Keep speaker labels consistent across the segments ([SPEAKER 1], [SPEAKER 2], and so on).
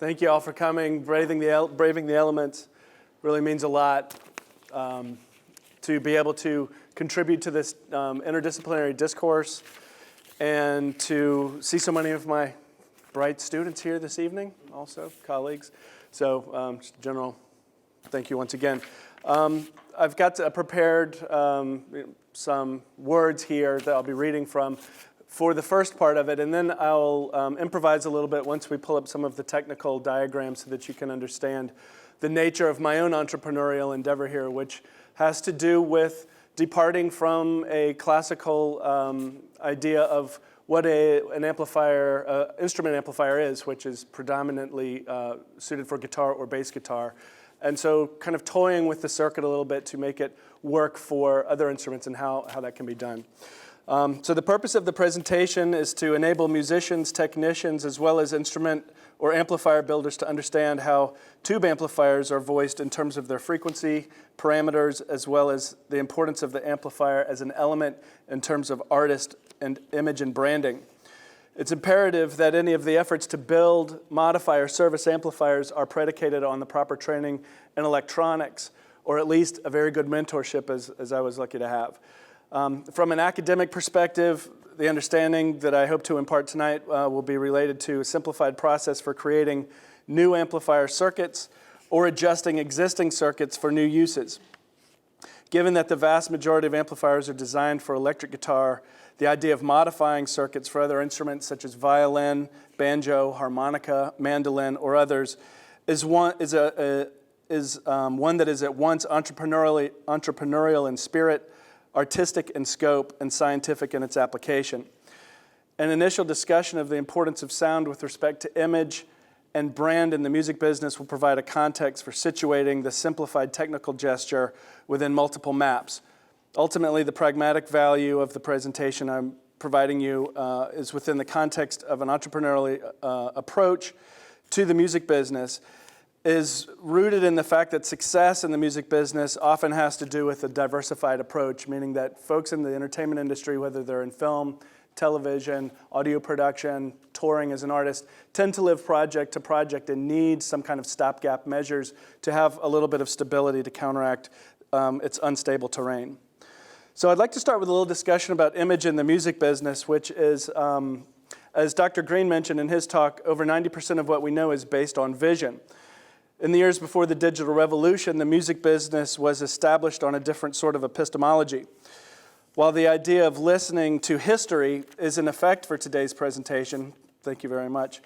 [SPEAKER 1] Thank you all for coming. Braving the elements really means a lot to be able to contribute to this interdisciplinary discourse and to see so many of my bright students here this evening, also colleagues. So just general thank you once again. I've got prepared some words here that I'll be reading from for the first part of it, and then I'll improvise a little bit once we pull up some of the technical diagrams so that you can understand the nature of my own entrepreneurial endeavor here, which has to do with departing from a classical idea of what an amplifier, instrument amplifier is, which is predominantly suited for guitar or bass guitar. And so kind of toying with the circuit a little bit to make it work for other instruments and how that can be done. So the purpose of the presentation is to enable musicians, technicians, as well as instrument or amplifier builders to understand how tube amplifiers are voiced in terms of their frequency, parameters, as well as the importance of the amplifier as an element in terms of artist and image and branding. It's imperative that any of the efforts to build, modify, or service amplifiers are predicated on the proper training in electronics, or at least a very good mentorship as I was lucky to have. From an academic perspective, the understanding that I hope to impart tonight will be related to a simplified process for creating new amplifier circuits or adjusting existing circuits for new uses. Given that the vast majority of amplifiers are designed for electric guitar, the idea of modifying circuits for other instruments such as violin, banjo, harmonica, mandolin, or others is one that is at once entrepreneurial in spirit, artistic in scope, and scientific in its application. An initial discussion of the importance of sound with respect to image and brand in the music business will provide a context for situating the simplified technical gesture within multiple maps. Ultimately, the pragmatic value of the presentation I'm providing you is within the context of an entrepreneurial approach to the music business, is rooted in the fact that success in the music business often has to do with a diversified approach, meaning that folks in the entertainment industry, whether they're in film, television, audio production, touring as an artist, tend to live project to project and need some kind of stopgap measures to have a little bit of stability to counteract its unstable terrain. So I'd like to start with a little discussion about image in the music business, which is, as Dr. Green mentioned in his talk, over 90% of what we know is based on vision. In the years before the digital revolution, the music business was established on a different sort of epistemology. While the idea of listening to history is in effect for today's presentation, thank you very much,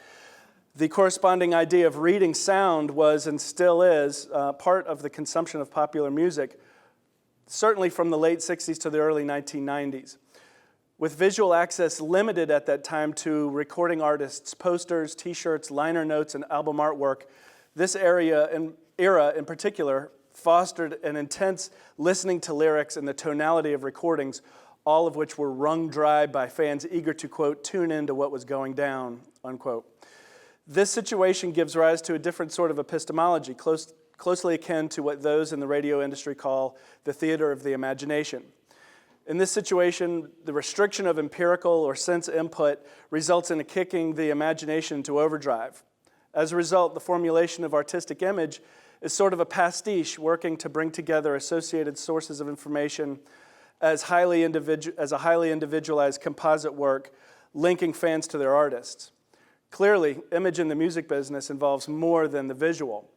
[SPEAKER 1] the corresponding idea of reading sound was and still is part of the consumption of popular music, certainly from the late 60s to the early 1990s. With visual access limited at that time to recording artists' posters, t-shirts, liner notes, and album artwork, this era in particular fostered an intense listening to lyrics and the tonality of recordings, all of which were wrung dry by fans eager to, quote, tune into what was going down, unquote. This situation gives rise to a different sort of epistemology, closely akin to what those in the radio industry call the theater of the imagination. In this situation, the restriction of empirical or sense input results in a kicking the imagination to overdrive. As a result, the formulation of artistic image is sort of a pastiche working to bring together associated sources of information as a highly individualized composite work linking fans to their artists. Clearly, image in the music business involves more than the visual.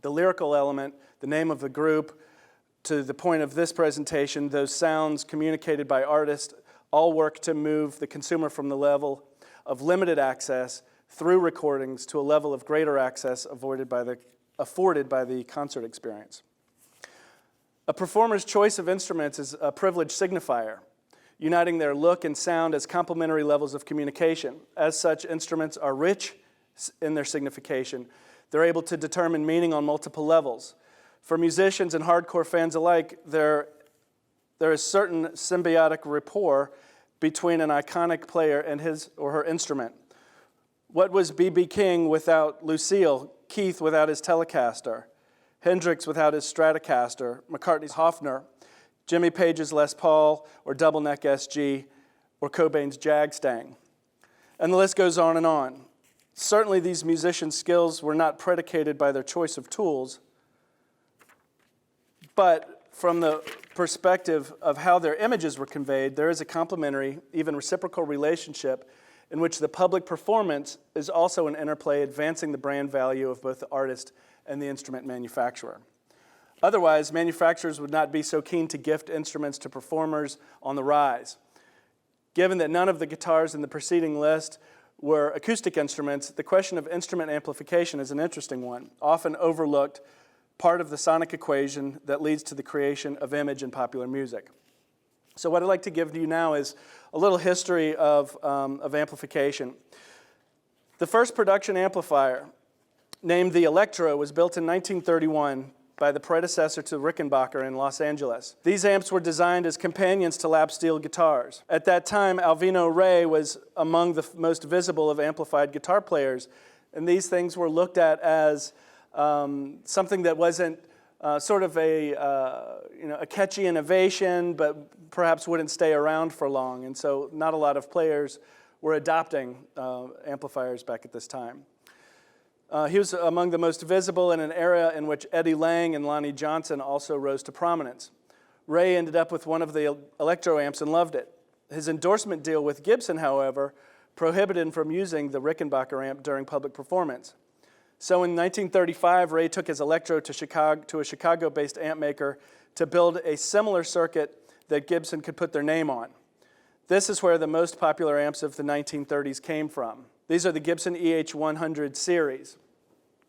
[SPEAKER 1] The lyrical element, the name of the group, to the point of this presentation, those sounds communicated by artists all work to move the consumer from the level of limited access through recordings to a level of greater access afforded by the concert experience. A performer's choice of instruments is a privileged signifier, uniting their look and sound as complementary levels of communication. As such, instruments are rich in their signification. They're able to determine meaning on multiple levels. For musicians and hardcore fans alike, there is certain symbiotic rapport between an iconic player and his or her instrument. What was B.B. King without Lucille, Keith without his Telecaster, Hendrix without his Stratocaster, McCartney's Hofner, Jimmy Page's Les Paul or Double Neck SG, or Cobain's Jag Stang? And the list goes on and on. Certainly these musicians' skills were not predicated by their choice of tools, but from the perspective of how their images were conveyed, there is a complementary, even reciprocal relationship in which the public performance is also an interplay advancing the brand value of both the artist and the instrument manufacturer. Otherwise, manufacturers would not be so keen to gift instruments to performers on the rise. Given that none of the guitars in the preceding list were acoustic instruments, the question of instrument amplification is an interesting one, often overlooked part of the sonic equation that leads to the creation of image in popular music. So what I'd like to give you now is a little history of amplification. The first production amplifier, named the Electro, was built in 1931 by the predecessor to Rickenbacker in Los Angeles. These amps were designed as companions to lap steel guitars. At that time, Alvino Rey was among the most visible of amplified guitar players, and these things were looked at as something that wasn't sort of a catchy innovation, but perhaps wouldn't stay around for long, and so not a lot of players were adopting amplifiers back at this time. He was among the most visible in an era in which Eddie Lang and Lonnie Johnson also rose to prominence. Ray ended up with one of the Electro amps and loved it. His endorsement deal with Gibson, however, prohibited him from using the Rickenbacker amp during public performance. So in 1935, Ray took his Electro to a Chicago-based amp maker to build a similar circuit that Gibson could put their name on. This is where the most popular amps of the 1930s came from. These are the Gibson EH100 series.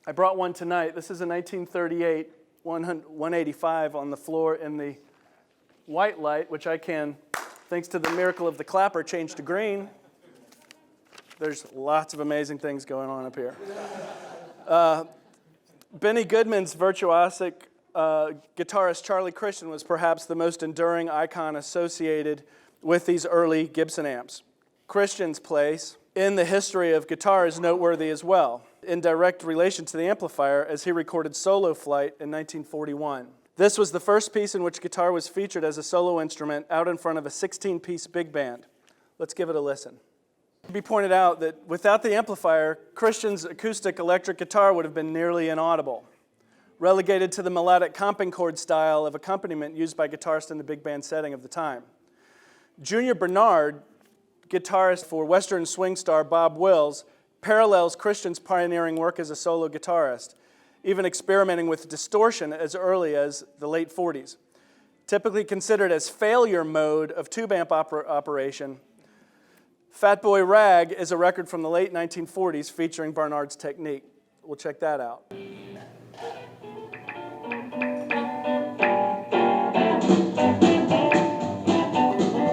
[SPEAKER 1] I brought one tonight. This is a 1938 185 on the floor in the white light, which I can, thanks to the miracle of the clapper, change to green. There's lots of amazing things going on up here. Benny Goodman's virtuosic guitarist Charlie Christian was perhaps the most enduring icon associated with these early Gibson amps. Christian's place in the history of guitar is noteworthy as well, in direct relation to the amplifier, as he recorded Solo Flight in 1941. This was the first piece in which guitar was featured as a solo instrument out in front of a 16-piece big band. Let's give it a listen. It should be pointed out that without the amplifier, Christian's acoustic electric guitar would have been nearly inaudible, relegated to the melodic comping chord style of accompaniment used by guitarists in the big band setting of the time. Junior Bernard, guitarist for Western swing star Bob Wills, parallels Christian's pioneering work as a solo guitarist, even experimenting with distortion as early as the late 40s. Typically considered as failure mode of tube amp operation, Fat Boy Rag is a record from the late 1940s featuring Bernard's technique. We'll check that out.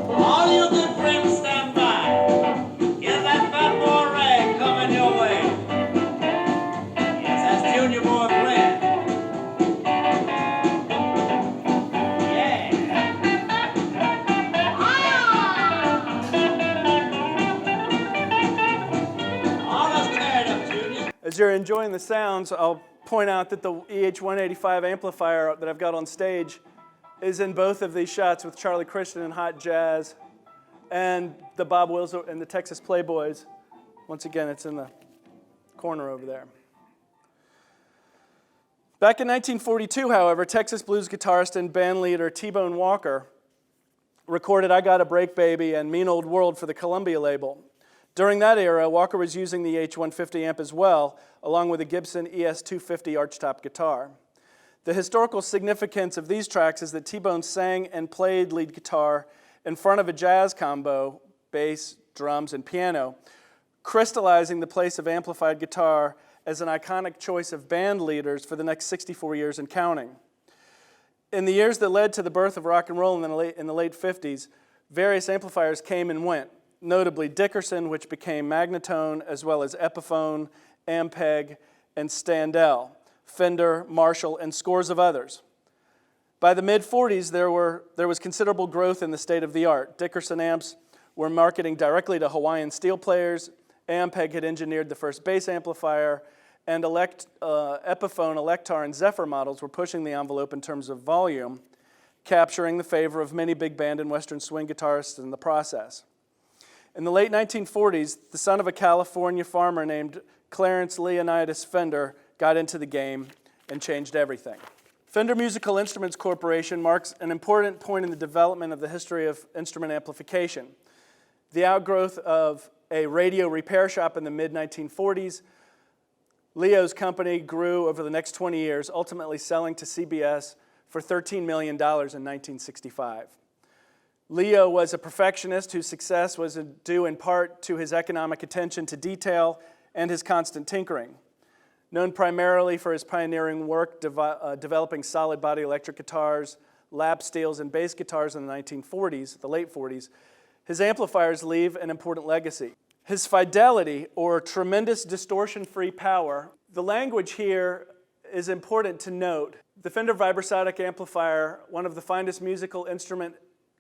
[SPEAKER 2] All you good friends stand by. Here's that Fat Boy Rag coming your way. Yes, that's Junior Boy Brent. Yeah. All us carried up, Junior.
[SPEAKER 1] As you're enjoying the sounds, I'll point out that the EH185 amplifier that I've got on stage is in both of these shots with Charlie Christian and Hot Jazz and the Bob Wills and the Texas Playboys. Once again, it's in the corner over there. Back in 1942, however, Texas blues guitarist and band leader T-Bone Walker recorded I Got a Break Baby and Mean Old World for the Columbia label. During that era, Walker was using the H150 amp as well, along with a Gibson ES250 archtop guitar. The historical significance of these tracks is that T-Bone sang and played lead guitar in front of a jazz combo, bass, drums, and piano, crystallizing the place of amplified guitar as an iconic choice of band leaders for the next 64 years and counting. In the years that led to the birth of rock and roll in the late 50s, various amplifiers came and went, notably Dickerson, which became Magnatone, as well as Epiphone, Ampeg, and Standell, Fender, Marshall, and scores of others. By the mid-40s, there was considerable growth in the state-of-the-art. Dickerson amps were marketing directly to Hawaiian steel players, Ampeg had engineered the first bass amplifier, and Epiphone, Electar, and Zephyr models were pushing the envelope in terms of volume, capturing the favor of many big band and Western swing guitarists in the process. In the late 1940s, the son of a California farmer named Clarence Leonidas Fender got into the game and changed everything. Fender Musical Instruments Corporation marks an important point in the development of the history of instrument amplification. The outgrowth of a radio repair shop in the mid-1940s, Leo's company grew over the next 20 years, ultimately selling to CBS for $13 million in 1965. Leo was a perfectionist whose success was due in part to his economic attention to detail and his constant tinkering. Known primarily for his pioneering work developing solid body electric guitars, lap steels, and bass guitars in the 1940s, the late 40s, his amplifiers leave an important legacy. His fidelity, or tremendous distortion-free power, the language here is important to note. The Fender Vibrosonic amplifier, one of the finest musical instrument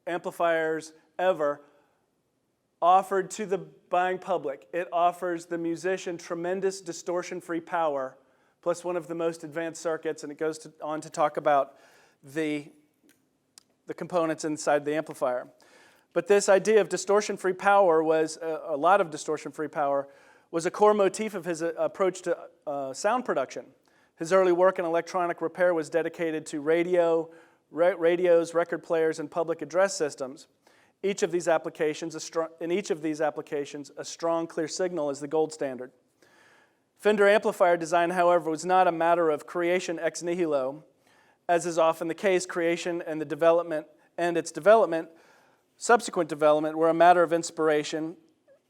[SPEAKER 1] amplifiers ever, offered to the buying public. It offers the musician tremendous distortion-free power, plus one of the most advanced circuits, and it goes on to talk about the components inside the amplifier. But this idea of distortion-free power was, a lot of distortion-free power, was a core motif of his approach to sound production. His early work in electronic repair was dedicated to radios, record players, and public address systems. In each of these applications, a strong, clear signal is the gold standard. Fender amplifier design, however, was not a matter of creation ex nihilo. As is often the case, creation and subsequent development were a matter of inspiration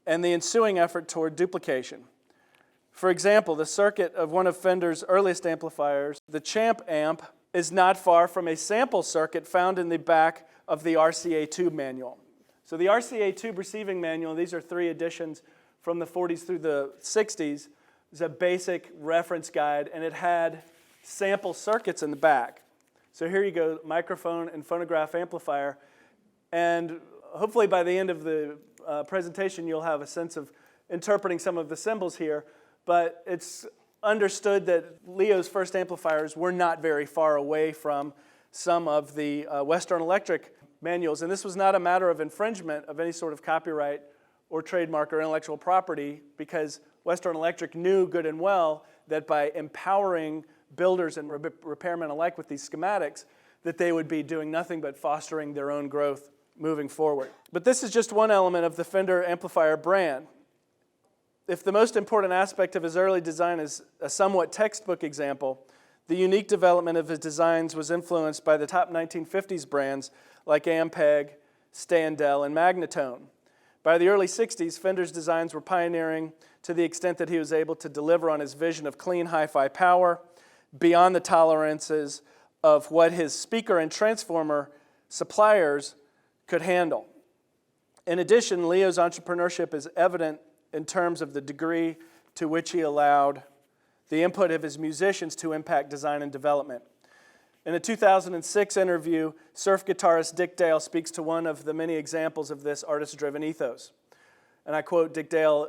[SPEAKER 1] and the ensuing effort toward duplication. For example, the circuit of one of Fender's earliest amplifiers, the Champ amp, is not far from a sample circuit found in the back of the RCA tube manual. So the RCA tube receiving manual, these are 3 editions from the 40s through the 60s, is a basic reference guide, and it had sample circuits in the back. So here you go, microphone and phonograph amplifier, and hopefully by the end of the presentation you'll have a sense of interpreting some of the symbols here, but it's understood that Leo's first amplifiers were not very far away from some of the Western Electric manuals, and this was not a matter of infringement of any sort of copyright or trademark or intellectual property, because Western Electric knew good and well that by empowering builders and repairmen alike with these schematics, that they would be doing nothing but fostering their own growth moving forward. But this is just one element of the Fender amplifier brand. If the most important aspect of his early design is a somewhat textbook example, the unique development of his designs was influenced by the top 1950s brands like Ampeg, Standell, and Magnatone. By the early 60s, Fender's designs were pioneering to the extent that he was able to deliver on his vision of clean hi-fi power beyond the tolerances of what his speaker and transformer suppliers could handle. In addition, Leo's entrepreneurship is evident in terms of the degree to which he allowed the input of his musicians to impact design and development. In a 2006 interview, surf guitarist Dick Dale speaks to one of the many examples of this artist-driven ethos. And I quote Dick Dale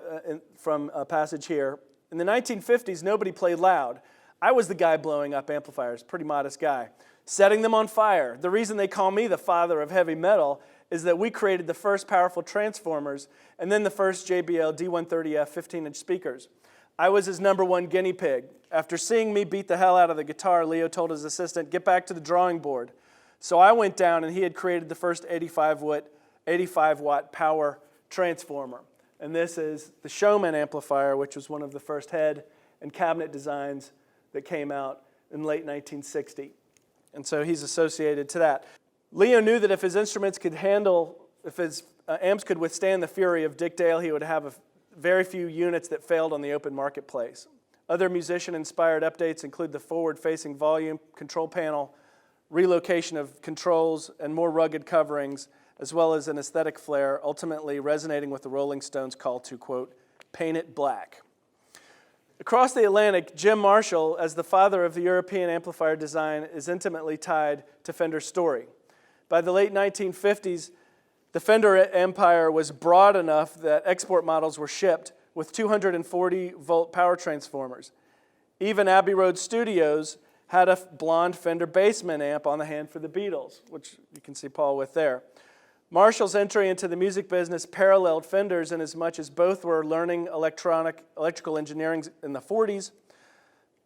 [SPEAKER 1] from a passage here. In the 1950s, nobody played loud. I was the guy blowing up amplifiers, pretty modest guy, setting them on fire. The reason they call me the father of heavy metal is that we created the first powerful transformers and then the first JBL D130F 15-inch speakers. I was his '1 guinea pig. After seeing me beat the hell out of the guitar, Leo told his assistant, "Get back to the drawing board." So I went down and he had created the first 85-watt power transformer. And this is the Showman amplifier, which was one of the first head and cabinet designs that came out in late 1960. And so he's associated to that. Leo knew that if his instruments could if his amps could withstand the fury of Dick Dale, he would have very few units that failed on the open marketplace. Other musician-inspired updates include the forward-facing volume control panel, relocation of controls, and more rugged coverings, as well as an aesthetic flair, ultimately resonating with the Rolling Stones' call to, quote, paint it black. Across the Atlantic, Jim Marshall, as the father of the European amplifier design, is intimately tied to Fender's story. By the late 1950s, the Fender empire was broad enough that export models were shipped with 240-volt power transformers. Even Abbey Road Studios had a blonde Fender Bassman amp on the hand for the Beatles, which you can see Paul with there. Marshall's entry into the music business paralleled Fender's in as much as both were learning electrical engineering in the 40s.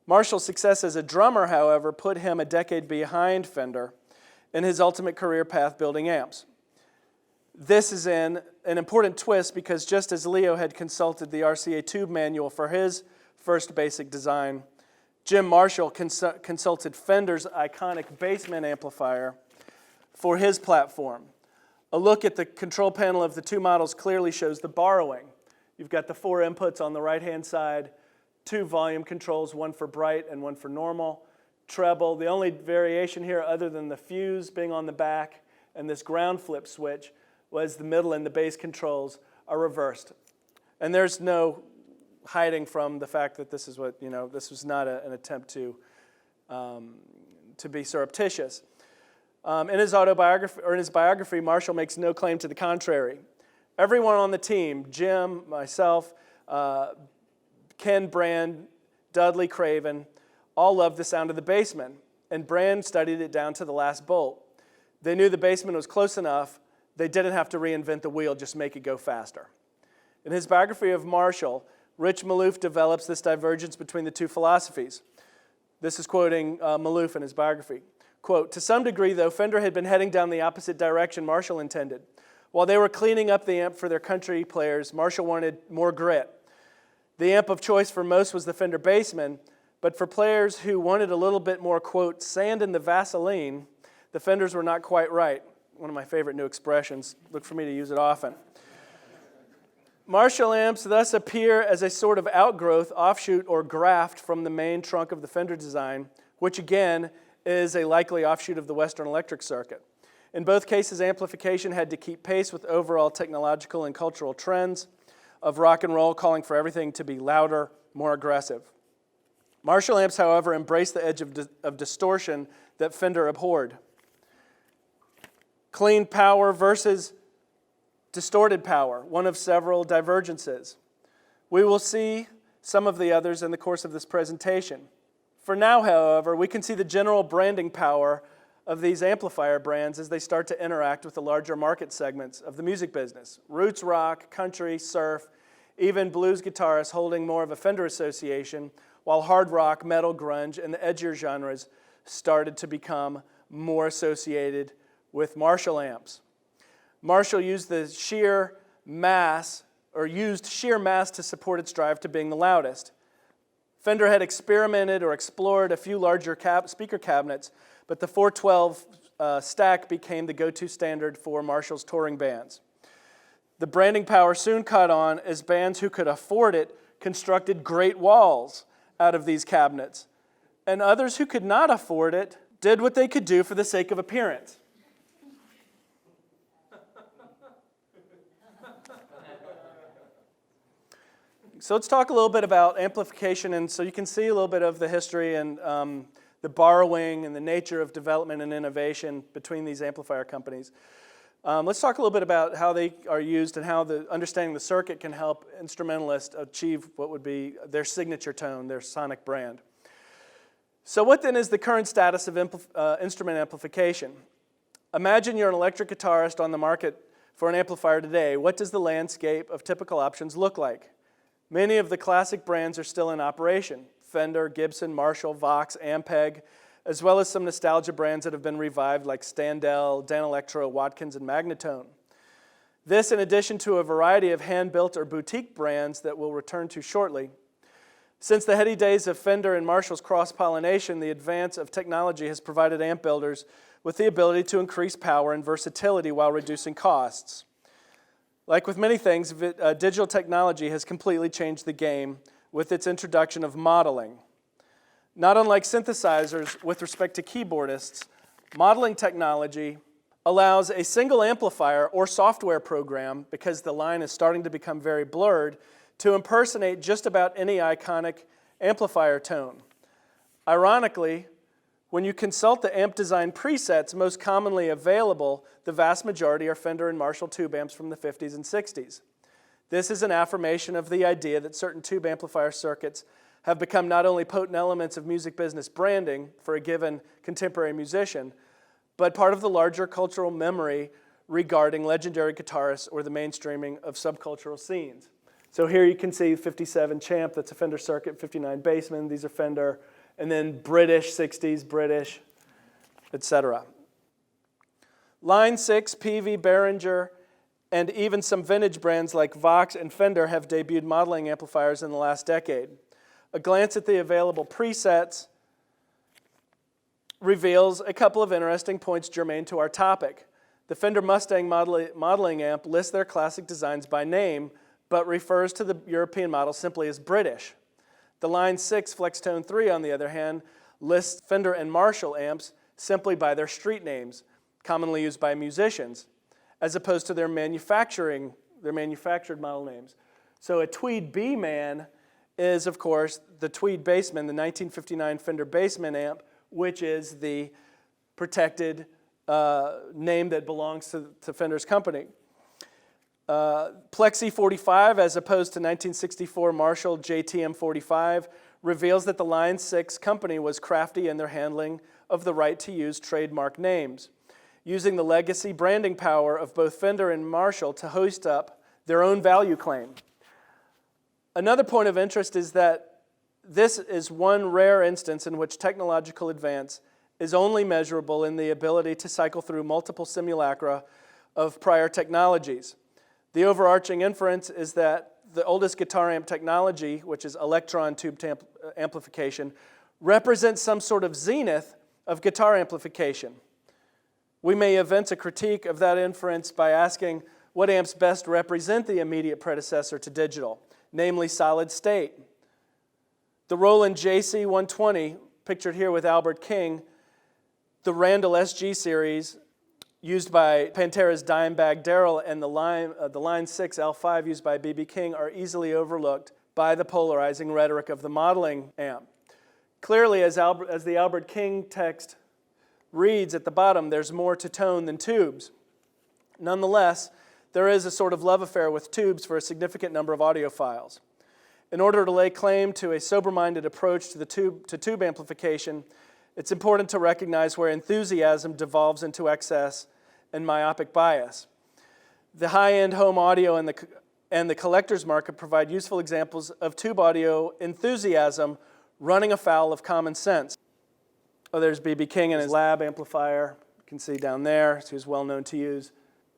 [SPEAKER 1] Marshall's success as a drummer, however, put him a decade behind Fender in his ultimate career path building amps. This is an important twist because just as Leo had consulted the RCA tube manual for his first basic design, Jim Marshall consulted Fender's iconic basement amplifier for his platform. A look at the control panel of the two models clearly shows the borrowing. You've got the 4 inputs on the right-hand side, 2 volume controls, one for bright and one for normal, treble. The only variation here other than the fuse being on the back and this ground flip switch was the middle and the bass controls are reversed. And there's no hiding from the fact that this is what, this was not an attempt to be surreptitious. In his biography, Marshall makes no claim to the contrary. Everyone on the team, Jim, myself, Ken Brand, Dudley Craven, all loved the sound of the Bassman, and Brand studied it down to the last bolt. They knew the Bassman was close enough, they didn't have to reinvent the wheel, just make it go faster. In his biography of Marshall, Rich Maloof develops this divergence between the two philosophies. This is quoting Maloof in his biography. Quote, "To some degree, though, Fender had been heading down the opposite direction Marshall intended. While they were cleaning up the amp for their country players, Marshall wanted more grit. The amp of choice for most was the Fender Bassman, but for players who wanted a little bit more, quote, sand in the Vaseline, the Fenders were not quite right." One of my favorite new expressions. Look for me to use it often. Marshall amps thus appear as a sort of outgrowth, offshoot, or graft from the main trunk of the Fender design, which again is a likely offshoot of the Western electric circuit. In both cases, amplification had to keep pace with overall technological and cultural trends of rock and roll, calling for everything to be louder, more aggressive. Marshall amps, however, embraced the edge of distortion that Fender abhorred. Clean power versus distorted power, one of several divergences. We will see some of the others in the course of this presentation. For now, however, we can see the general branding power of these amplifier brands as they start to interact with the larger market segments of the music business. Roots rock, country, surf, even blues guitarists holding more of a Fender association, while hard rock, metal, grunge, and the edgier genres started to become more associated with Marshall amps. Marshall used sheer mass to support its drive to being the loudest. Fender had experimented or explored a few larger speaker cabinets, but the 412 stack became the go-to standard for Marshall's touring bands. The branding power soon caught on as bands who could afford it constructed great walls out of these cabinets, and others who could not afford it did what they could do for the sake of appearance. So let's talk a little bit about amplification, and so you can see a little bit of the history and the borrowing and the nature of development and innovation between these amplifier companies. Let's talk a little bit about how they are used and how understanding the circuit can help instrumentalists achieve what would be their signature tone, their sonic brand. So what then is the current status of instrument amplification? Imagine you're an electric guitarist on the market for an amplifier today. What does the landscape of typical options look like? Many of the classic brands are still in operation: Fender, Gibson, Marshall, Vox, Ampeg, as well as some nostalgia brands that have been revived like Standell, Danelectro, Watkins, and Magnatone. This in addition to a variety of hand-built or boutique brands that we'll return to shortly. Since the heady days of Fender and Marshall's cross-pollination, the advance of technology has provided amp builders with the ability to increase power and versatility while reducing costs. Like with many things, digital technology has completely changed the game with its introduction of modeling. Not unlike synthesizers with respect to keyboardists, modeling technology allows a single amplifier or software program, because the line is starting to become very blurred, to impersonate just about any iconic amplifier tone. Ironically, when you consult the amp design presets most commonly available, the vast majority are Fender and Marshall tube amps from the 50s and 60s. This is an affirmation of the idea that certain tube amplifier circuits have become not only potent elements of music business branding for a given contemporary musician, but part of the larger cultural memory regarding legendary guitarists or the mainstreaming of subcultural scenes. So here you can see 57 Champ, that's a Fender Circuit, 59 Bassman, these are Fender, and then British, 60s, British, etc. Line 6, PV, Behringer, and even some vintage brands like Vox and Fender have debuted modeling amplifiers in the last decade. A glance at the available presets reveals a couple of interesting points germane to our topic. The Fender Mustang modeling amp lists their classic designs by name, but refers to the European model simply as British. The Line 6 Flextone 3, on the other hand, lists Fender and Marshall amps simply by their street names, commonly used by musicians, as opposed to their manufactured model names. So a Tweed B-Man is, of course, the Tweed Bassman, the 1959 Fender Bassman amp, which is the protected name that belongs to Fender's company. Plexi 45, as opposed to 1964 Marshall JTM 45, reveals that the Line 6 company was crafty in their handling of the right to use trademark names, using the legacy branding power of both Fender and Marshall to hoist up their own value claim. Another point of interest is that this is one rare instance in which technological advance is only measurable in the ability to cycle through multiple simulacra of prior technologies. The overarching inference is that the oldest guitar amp technology, which is electron tube amplification, represents some sort of zenith of guitar amplification. We may evince a critique of that inference by asking what amps best represent the immediate predecessor to digital, namely solid state. The Roland JC120, pictured here with Albert King, the Randall SG series, used by Pantera's Dimebag Darrell, and the Line 6 L5 used by B.B. King are easily overlooked by the polarizing rhetoric of the modeling amp. Clearly, as the Albert King text reads at the bottom, there's more to tone than tubes. Nonetheless, there is a sort of love affair with tubes for a significant number of audiophiles. In order to lay claim to a sober-minded approach to tube amplification, it's important to recognize where enthusiasm devolves into excess and myopic bias. The high-end home audio and the collector's market provide useful examples of tube audio enthusiasm running afoul of common sense. Oh, there's B.B. King and his lab amplifier. You can see down there, who's well known to use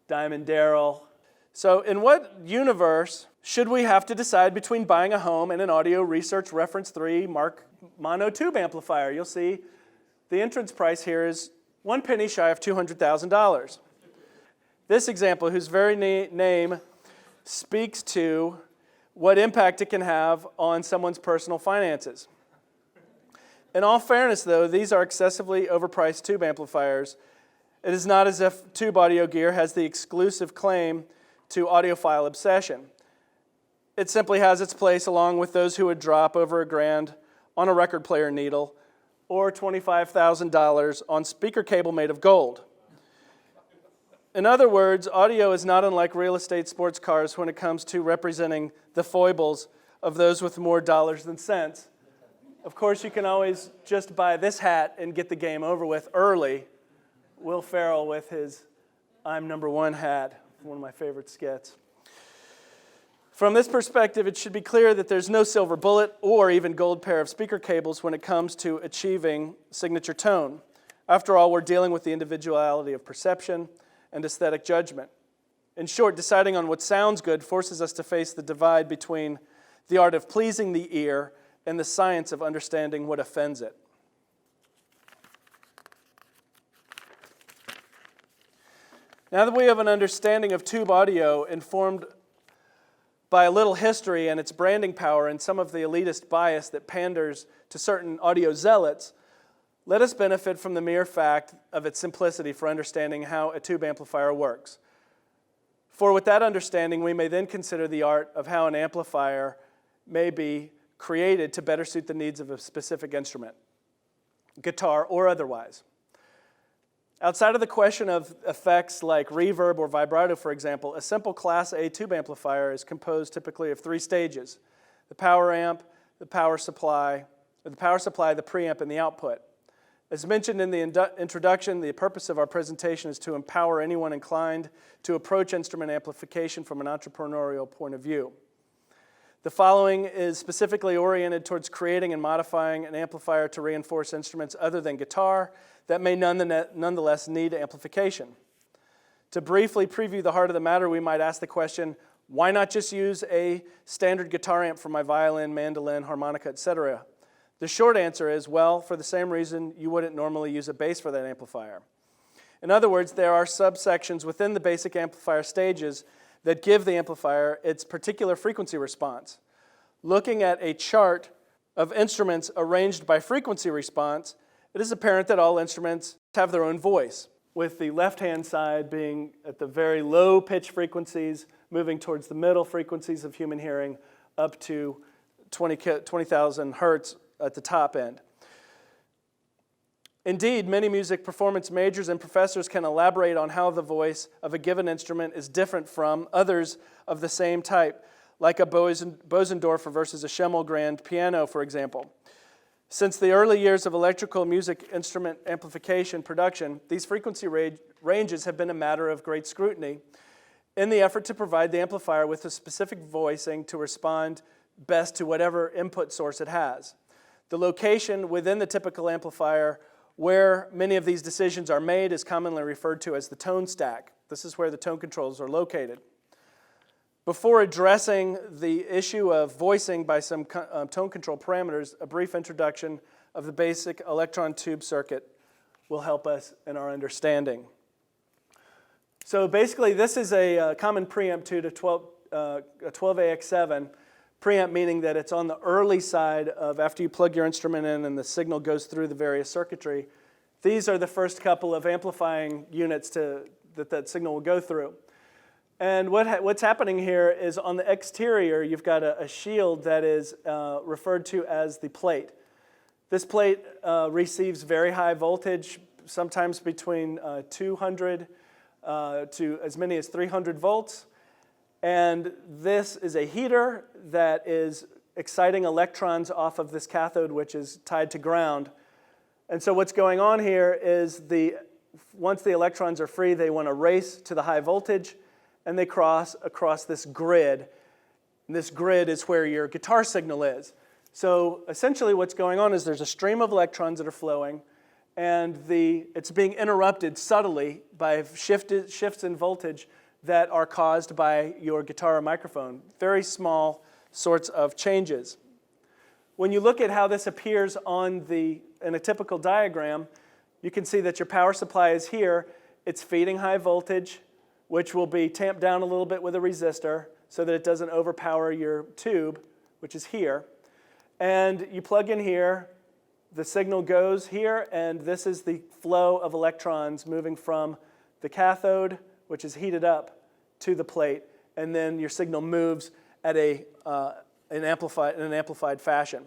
[SPEAKER 1] Diamond Darrell. So in what universe should we have to decide between buying a home and an Audio Research Reference 3 Mark mono tube amplifier? You'll see the entrance price here is 1 penny shy of $200,000. This example, whose very name speaks to what impact it can have on someone's personal finances. In all fairness, though, these are excessively overpriced tube amplifiers. It is not as if tube audio gear has the exclusive claim to audiophile obsession. It simply has its place along with those who would drop over $1,000 on a record player needle or $25,000 on speaker cable made of gold. In other words, audio is not unlike real estate sports cars when it comes to representing the foibles of those with more dollars than cents. Of course, you can always just buy this hat and get the game over with early. Will Ferrell with his I'm Number One hat, one of my favorite skits. From this perspective, it should be clear that there's no silver bullet or even gold pair of speaker cables when it comes to achieving signature tone. After all, we're dealing with the individuality of perception and aesthetic judgment. In short, deciding on what sounds good forces us to face the divide between the art of pleasing the ear and the science of understanding what offends it. Now that we have an understanding of tube audio informed by a little history and its branding power and some of the elitist bias that panders to certain audio zealots, let us benefit from the mere fact of its simplicity for understanding how a tube amplifier works. For with that understanding, we may then consider the art of how an amplifier may be created to better suit the needs of a specific instrument, guitar or otherwise. Outside of the question of effects like reverb or vibrato, for example, a simple Class A tube amplifier is composed typically of 3 stages: the power amp, the power supply, the preamp, and the output. As mentioned in the introduction, the purpose of our presentation is to empower anyone inclined to approach instrument amplification from an entrepreneurial point of view. The following is specifically oriented towards creating and modifying an amplifier to reinforce instruments other than guitar that may nonetheless need amplification. To briefly preview the heart of the matter, we might ask the question, why not just use a standard guitar amp for my violin, mandolin, harmonica, etc.? The short answer is, well, for the same reason you wouldn't normally use a bass for that amplifier. In other words, there are subsections within the basic amplifier stages that give the amplifier its particular frequency response. Looking at a chart of instruments arranged by frequency response, it is apparent that all instruments have their own voice, with the left-hand side being at the very low pitch frequencies, moving towards the middle frequencies of human hearing up to 20,000 hertz at the top end. Indeed, many music performance majors and professors can elaborate on how the voice of a given instrument is different from others of the same type, like a Bosendorfer versus a Schemmel grand piano, for example. Since the early years of electrical music instrument amplification production, these frequency ranges have been a matter of great scrutiny in the effort to provide the amplifier with a specific voicing to respond best to whatever input source it has. The location within the typical amplifier where many of these decisions are made is commonly referred to as the tone stack. This is where the tone controls are located. Before addressing the issue of voicing by some tone control parameters, a brief introduction of the basic electron tube circuit will help us in our understanding. So basically, this is a common preamp tube, a 12AX7. Preamp meaning that it's on the early side of after you plug your instrument in and the signal goes through the various circuitry. These are the first couple of amplifying units that signal will go through. And what's happening here is on the exterior, you've got a shield that is referred to as the plate. This plate receives very high voltage, sometimes between 200 to as many as 300 volts. And this is a heater that is exciting electrons off of this cathode, which is tied to ground. And so what's going on here is once the electrons are free, they want to race to the high voltage, and they cross across this grid. And this grid is where your guitar signal is. So essentially what's going on is there's a stream of electrons that are flowing, and it's being interrupted subtly by shifts in voltage that are caused by your guitar or microphone. Very small sorts of changes. When you look at how this appears in a typical diagram, you can see that your power supply is here. It's feeding high voltage, which will be tamped down a little bit with a resistor so that it doesn't overpower your tube, which is here. And you plug in here, the signal goes here, and this is the flow of electrons moving from the cathode, which is heated up, to the plate, and then your signal moves at in an amplified fashion.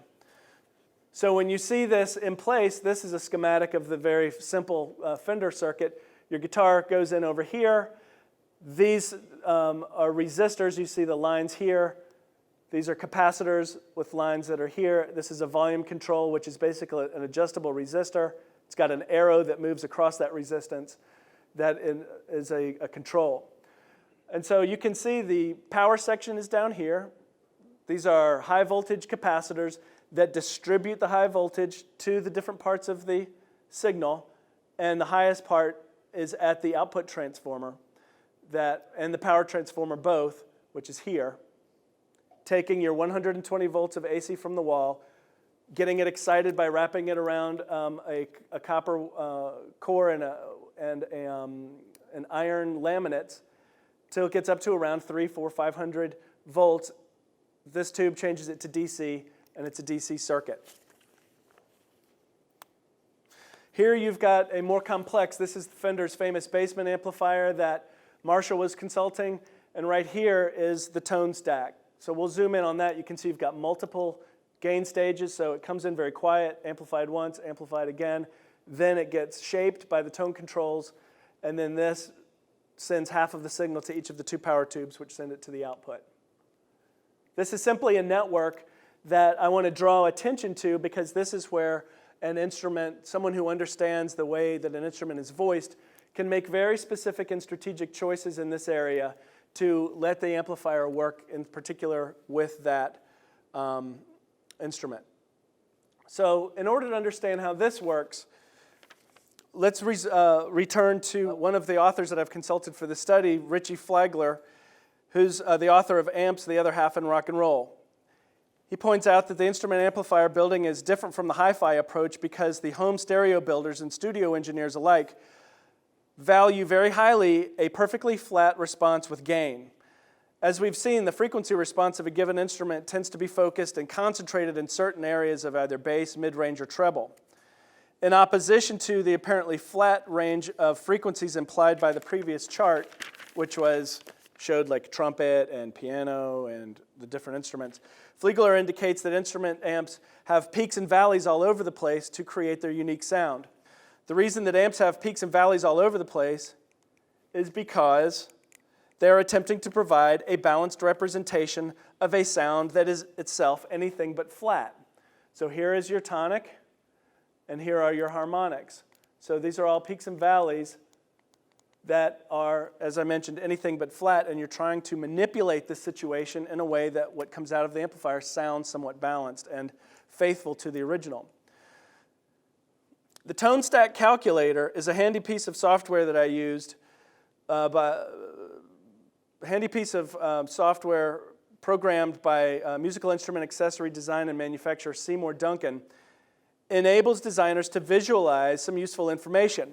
[SPEAKER 1] So when you see this in place, this is a schematic of the very simple Fender circuit. Your guitar goes in over here. These are resistors. You see the lines here. These are capacitors with lines that are here. This is a volume control, which is basically an adjustable resistor. It's got an arrow that moves across that resistance. That is a control. And so you can see the power section is down here. These are high voltage capacitors that distribute the high voltage to the different parts of the signal. And the highest part is at the output transformer and the power transformer both, which is here, taking your 120 volts of AC from the wall, getting it excited by wrapping it around a copper core and an iron laminate till it gets up to around 300, 400, 500 volts. This tube changes it to DC, and it's a DC circuit. Here you've got a more complex, this is Fender's famous basement amplifier that Marshall was consulting, and right here is the tone stack. So we'll zoom in on that. You can see you've got multiple gain stages, so it comes in very quiet, amplified once, amplified again, then it gets shaped by the tone controls, and then this sends half of the signal to each of the two power tubes, which send it to the output. This is simply a network that I want to draw attention to because this is where an instrument, someone who understands the way that an instrument is voiced, can make very specific and strategic choices in this area to let the amplifier work in particular with that instrument. So in order to understand how this works, let's return to one of the authors that I've consulted for the study, Richie Flagler, who's the author of Amps, the Other Half in Rock and Roll. He points out that the instrument amplifier building is different from the hi-fi approach because the home stereo builders and studio engineers alike value very highly a perfectly flat response with gain. As we've seen, the frequency response of a given instrument tends to be focused and concentrated in certain areas of either bass, mid-range, or treble. In opposition to the apparently flat range of frequencies implied by the previous chart, which showed like trumpet and piano and the different instruments, Flagler indicates that instrument amps have peaks and valleys all over the place to create their unique sound. The reason that amps have peaks and valleys all over the place is because they're attempting to provide a balanced representation of a sound that is itself anything but flat. So here is your tonic, and here are your harmonics. So these are all peaks and valleys that are, as I mentioned, anything but flat, and you're trying to manipulate this situation in a way that what comes out of the amplifier sounds somewhat balanced and faithful to the original. The tone stack calculator is a handy piece of software that I used, software programmed by musical instrument accessory design and manufacturer Seymour Duncan, enables designers to visualize some useful information.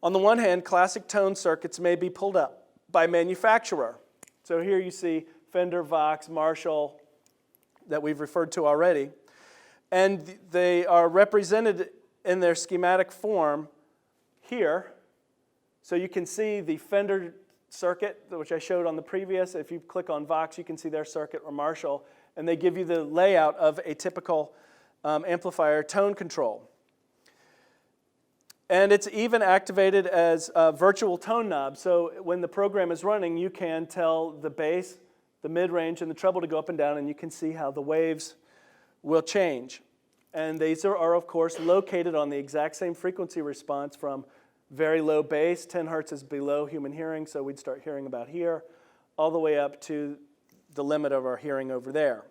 [SPEAKER 1] On the one hand, classic tone circuits may be pulled up by manufacturer. So here you see Fender, Vox, Marshall that we've referred to already. And they are represented in their schematic form here. So you can see the Fender circuit, which I showed on the previous. If you click on Vox, you can see their circuit, or Marshall. And they give you the layout of a typical amplifier tone control. And it's even activated as a virtual tone knob. So when the program is running, you can tell the bass, the mid-range, and the treble to go up and down, and you can see how the waves will change. And these are, of course, located on the exact same frequency response from very low bass, 10 hertz is below human hearing, so we'd start hearing about here, all the way up to the limit of our hearing over there.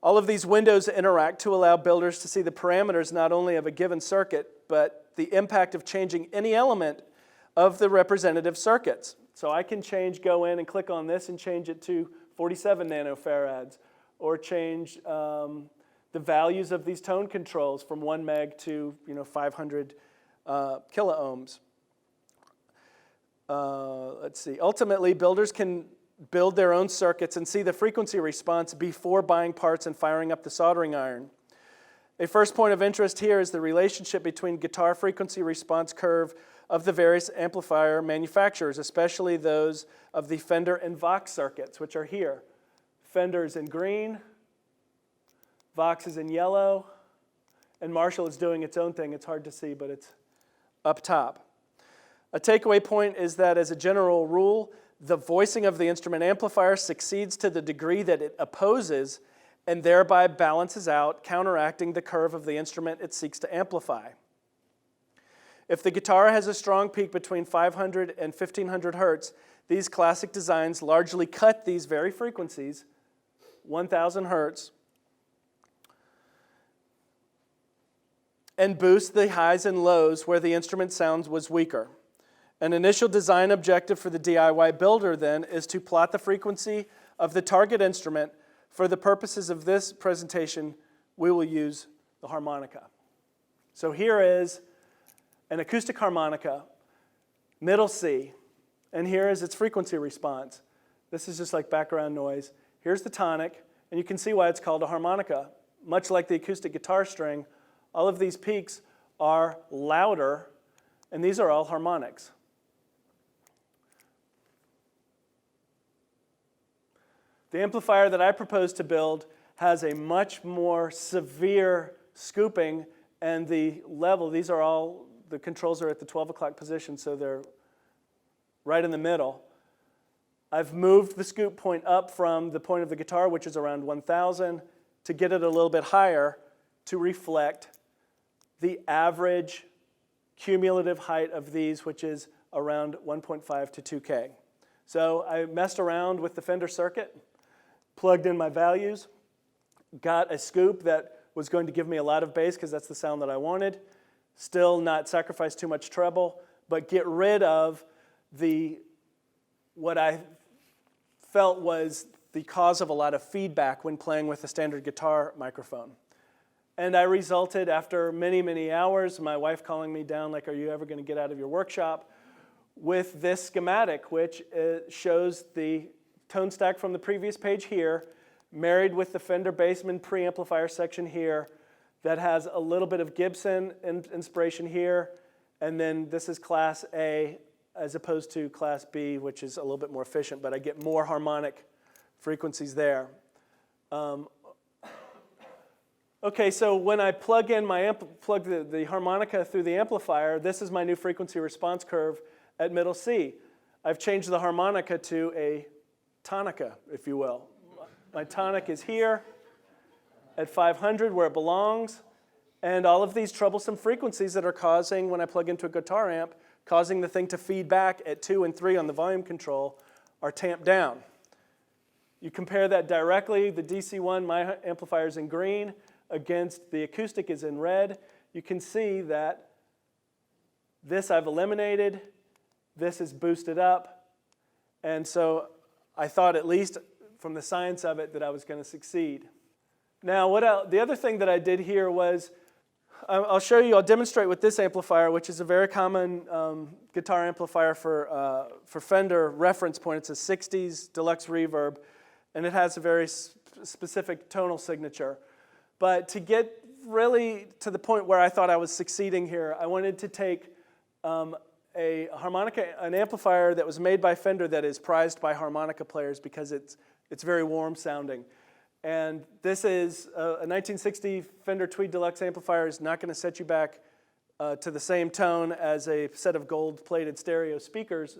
[SPEAKER 1] All of these windows interact to allow builders to see the parameters not only of a given circuit, but the impact of changing any element of the representative circuits. So I can go in and click on this and change it to 47 nanofarads, or change the values of these tone controls from 1 meg to 500 kiloohms. Let's see. Ultimately, builders can build their own circuits and see the frequency response before buying parts and firing up the soldering iron. A first point of interest here is the relationship between guitar frequency response curve of the various amplifier manufacturers, especially those of the Fender and Vox circuits, which are here. Fender is in green, Vox is in yellow, and Marshall is doing its own thing. It's hard to see, but it's up top. A takeaway point is that, as a general rule, the voicing of the instrument amplifier succeeds to the degree that it opposes and thereby balances out, counteracting the curve of the instrument it seeks to amplify. If the guitar has a strong peak between 500 and 1500 hertz, these classic designs largely cut these very frequencies, 1000 hertz, and boost the highs and lows where the instrument sound was weaker. An initial design objective for the DIY builder, then, is to plot the frequency of the target instrument. For the purposes of this presentation, we will use the harmonica. So here is an acoustic harmonica, middle C, and here is its frequency response. This is just like background noise. Here's the tonic, and you can see why it's called a harmonica. Much like the acoustic guitar string, all of these peaks are louder, and these are all harmonics. The amplifier that I propose to build has a much more severe scooping, and the level, the controls are at the 12 o'clock position, so they're right in the middle. I've moved the scoop point up from the point of the guitar, which is around 1000, to get it a little bit higher to reflect the average cumulative height of these, which is around 1.5 to 2K. So I messed around with the Fender circuit, plugged in my values, got a scoop that was going to give me a lot of bass because that's the sound that I wanted, still not sacrifice too much treble, but get rid of what I felt was the cause of a lot of feedback when playing with a standard guitar microphone. And I resulted, after many, many hours, my wife calling me down like, are you ever going to get out of your workshop, with this schematic, which shows the tone stack from the previous page here, married with the Fender Bassman preamplifier section here, that has a little bit of Gibson inspiration here, and then this is Class A as opposed to Class B, which is a little bit more efficient, but I get more harmonic frequencies there. Okay, so when I plug in plug the harmonica through the amplifier, this is my new frequency response curve at middle C. I've changed the harmonica to a tonica, if you will. My tonic is here at 500 where it belongs, and all of these troublesome frequencies that are causing, when I plug into a guitar amp, causing the thing to feed back at 2 and 3 on the volume control are tamped down. You compare that directly, the DC1, my amplifier is in green, against the acoustic is in red. You can see that this I've eliminated, this is boosted up, and so I thought, at least from the science of it, that I was going to succeed. Now, the other thing that I did here was, I'll demonstrate with this amplifier, which is a very common guitar amplifier for Fender reference point. It's a 60s deluxe reverb, and it has a very specific tonal signature. But to get really to the point where I thought I was succeeding here, I wanted to take a harmonica, an amplifier that was made by Fender that is prized by harmonica players because it's very warm sounding. And this is a 1960 Fender Tweed Deluxe amplifier. Is not going to set you back to the same tone as a set of gold-plated stereo speakers,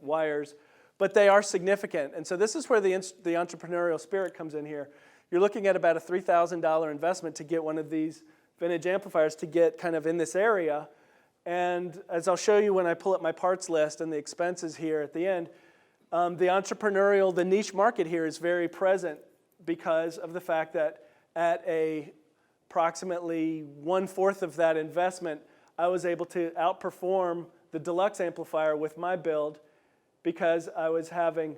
[SPEAKER 1] wires, but they are significant. And so this is where the entrepreneurial spirit comes in here. You're looking at about a $3,000 investment to get one of these vintage amplifiers to get kind of in this area. And as I'll show you when I pull up my parts list and the expenses here at the end, the niche market here is very present because of the fact that at approximately 1/4 of that investment, I was able to outperform the deluxe amplifier with my build because I was having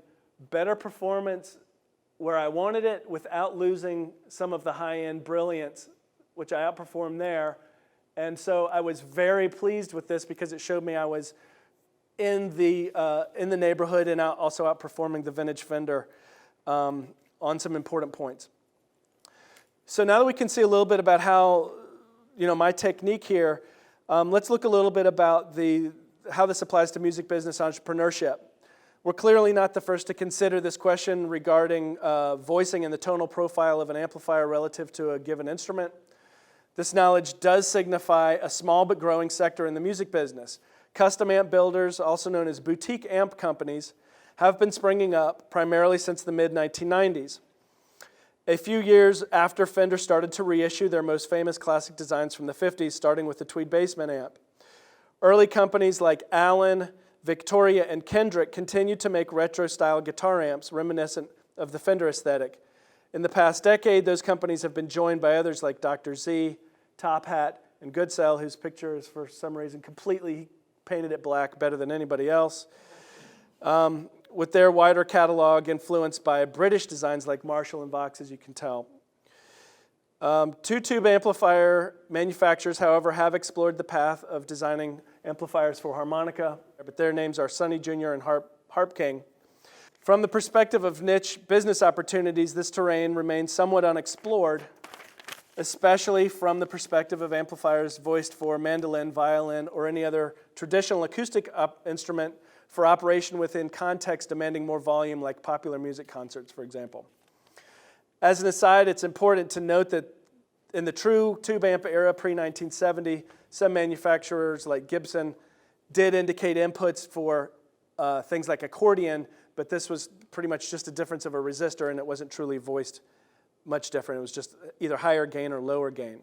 [SPEAKER 1] better performance where I wanted it without losing some of the high-end brilliance, which I outperformed there. And so I was very pleased with this because it showed me I was in the neighborhood and also outperforming the vintage Fender on some important points. So now that we can see a little bit about how, my technique here, let's look a little bit about how this applies to music business entrepreneurship. We're clearly not the first to consider this question regarding voicing and the tonal profile of an amplifier relative to a given instrument. This knowledge does signify a small but growing sector in the music business. Custom amp builders, also known as boutique amp companies, have been springing up primarily since the mid-1990s. A few years after Fender started to reissue their most famous classic designs from the 50s, starting with the Tweed Bassman amp. Early companies like Allen, Victoria, and Kendrick continued to make retro-style guitar amps reminiscent of the Fender aesthetic. In the past decade, those companies have been joined by others like Dr. Z, Top Hat, and Goodsell, whose picture is for some reason completely painted it black better than anybody else, with their wider catalog influenced by British designs like Marshall and Vox, as you can tell. Two-tube amplifier manufacturers, however, have explored the path of designing amplifiers for harmonica, but their names are Sonny Jr. and Harp King. From the perspective of niche business opportunities, this terrain remains somewhat unexplored, especially from the perspective of amplifiers voiced for mandolin, violin, or any other traditional acoustic instrument for operation within context demanding more volume, like popular music concerts, for example. As an aside, it's important to note that in the true tube amp era, pre-1970, some manufacturers like Gibson did indicate inputs for things like accordion, but this was pretty much just a difference of a resistor, and it wasn't truly voiced much different. It was just either higher gain or lower gain.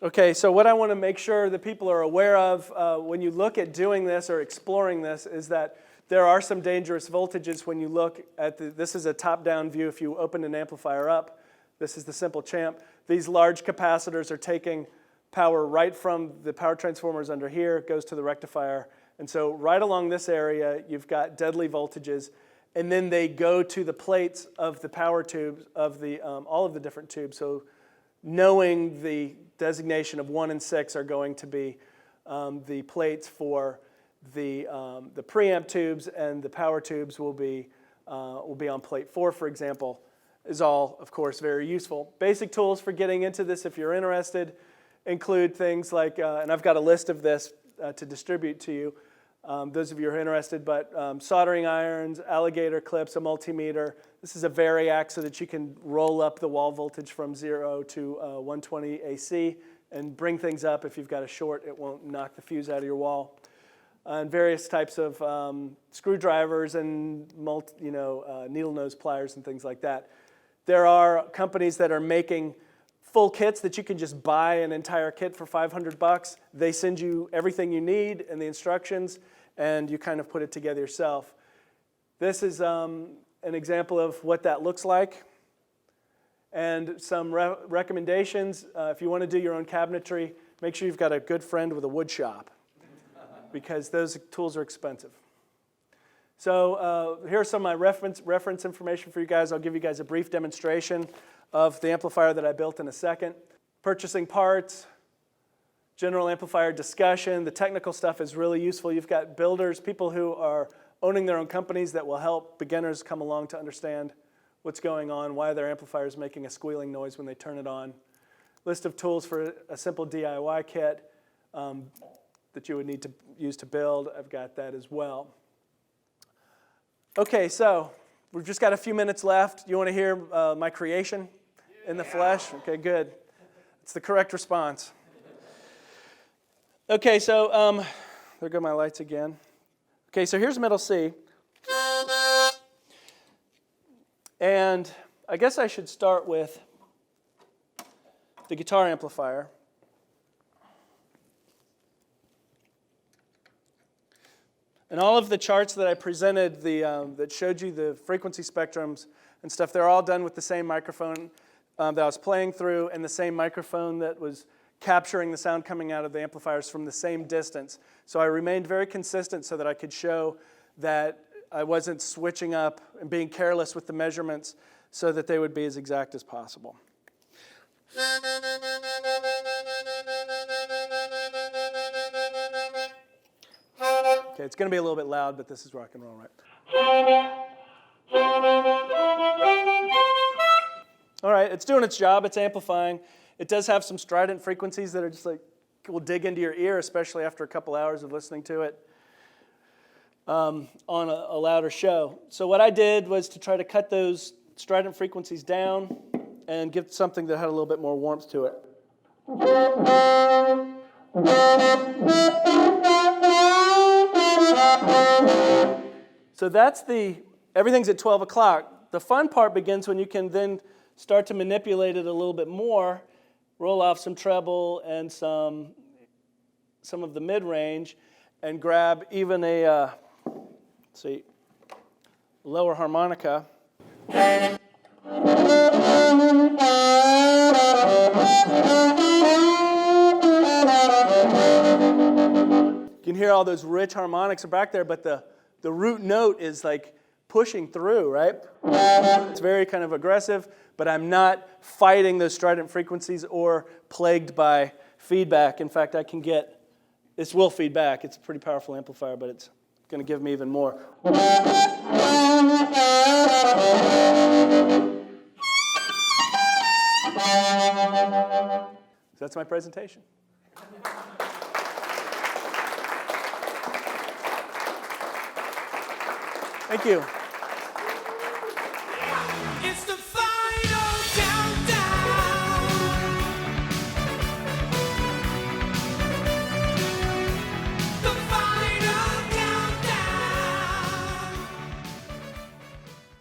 [SPEAKER 1] Okay, so what I want to make sure that people are aware of when you look at doing this or exploring this is that there are some dangerous voltages when you look at this is a top-down view. If you open an amplifier up, this is the simple champ. These large capacitors are taking power right from the power transformers under here, goes to the rectifier. And so right along this area, you've got deadly voltages. And then they go to the plates of the power tubes of all of the different tubes. So knowing the designation of 1 and 6 are going to be the plates for the preamp tubes, and the power tubes will be on plate 4, for example, is all, of course, very useful. Basic tools for getting into this, if you're interested, include things like, and I've got a list of this to distribute to you, those of you who are interested, but soldering irons, alligator clips, a multimeter. This is a variac so that you can roll up the wall voltage from 0 to 120 AC and bring things up. If you've got a short, it won't knock the fuse out of your wall. And various types of screwdrivers and needle nose pliers and things like that. There are companies that are making full kits that you can just buy an entire kit for $500. They send you everything you need and the instructions, and you kind of put it together yourself. This is an example of what that looks like. And some recommendations. If you want to do your own cabinetry, make sure you've got a good friend with a wood shop, because those tools are expensive. So here's some of my reference information for you guys. I'll give you guys a brief demonstration of the amplifier that I built in a second. Purchasing parts, general amplifier discussion. The technical stuff is really useful. You've got builders, people who are owning their own companies that will help beginners come along to understand what's going on, why their amplifier is making a squealing noise when they turn it on. List of tools for a simple DIY kit that you would need to use to build. I've got that as well. Okay, so we've just got a few minutes left. You want to hear my creation in the flesh? Okay, good. It's the correct response. Okay, so there go my lights again. Okay, so here's middle C. And I guess I should start with the guitar amplifier. And all of the charts that I presented, that showed you the frequency spectrums and stuff, they're all done with the same microphone that I was playing through, and the same microphone that was capturing the sound coming out of the amplifiers from the same distance. So I remained very consistent so that I could show that I wasn't switching up and being careless with the measurements so that they would be as exact as possible. Okay, it's going to be a little bit loud, but this is rock and roll, right? All right, it's doing its job. It's amplifying. It does have some strident frequencies that are just like, will dig into your ear, especially after a couple hours of listening to it on a louder show. So what I did was to try to cut those strident frequencies down and give something that had a little bit more warmth to it. So that's everything's at 12 o'clock. The fun part begins when you can then start to manipulate it a little bit more, roll off some treble and some of the mid-range, and grab even a lower harmonica. You can hear all those rich harmonics are back there, but the root note is like pushing through, right? It's very kind of aggressive, but I'm not fighting those strident frequencies or plagued by feedback. In fact, I can get, this will feed back. It's a pretty powerful amplifier, but it's going to give me even more. So that's my presentation. Thank you.